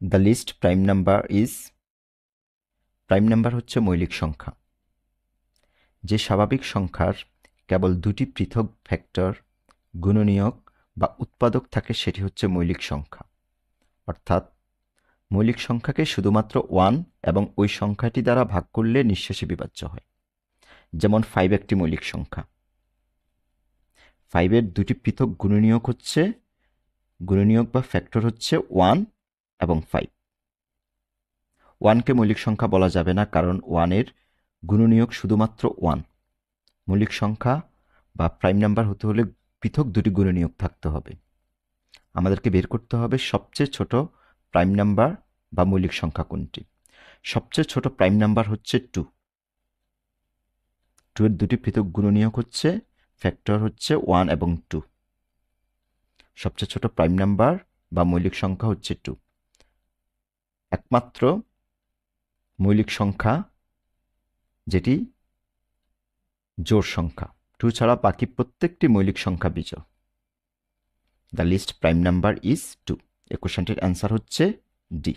The list prime number is, prime number হচ্ছে মৌলিক সংখ্যা। যে স্বাভাবিক সংখ্যার কেবল দুটি পৃথক ভেক্টর, গুণনীয়ক বা উৎপাদক থাকে সেটি হচ্ছে মৌলিক সংখ্যা। অর্থাৎ মৌলিক সংখ্যাকে শুধুমাত্র 1 এবং ওই সংখ্যাটি দ্বারা ভাগ করলে নিঃশেষে বিভাজ্য হয়। যেমন 5 একটি মৌলিক সংখ্যা। 5 এর দুটি পৃথক গুণনীয়ক বা ফ্যাক্টর হচ্ছে 1 এবং 5। 1 কে মৌলিক সংখ্যা বলা যাবে না, কারণ 1 এর গুণনীয়ক শুধুমাত্র 1। মৌলিক সংখ্যা বা প্রাইম নাম্বার হতে হলে পৃথক দুটি গুণনীয়ক থাকতে হবে। আমাদেরকে বের করতে হবে সবচেয়ে ছোট প্রাইম নাম্বার বা মৌলিক সংখ্যা কোনটি। সবচেয়ে ছোট প্রাইম নাম্বার হচ্ছে 2। 2 এর দুটি পৃথক গুণনীয়ক হচ্ছে, ফ্যাক্টর হচ্ছে 1 এবং 2। সবচেয়ে ছোট প্রাইম নাম্বার বা মৌলিক সংখ্যা হচ্ছে 2। একমাত্র মৌলিক সংখ্যা যেটি জোড় সংখ্যা। 2 ছাড়া বাকি প্রত্যেকটি মৌলিক সংখ্যা বিজোড়। The list prime number is 2। এই কোশ্চেনটির অ্যান্সার হচ্ছে ডি।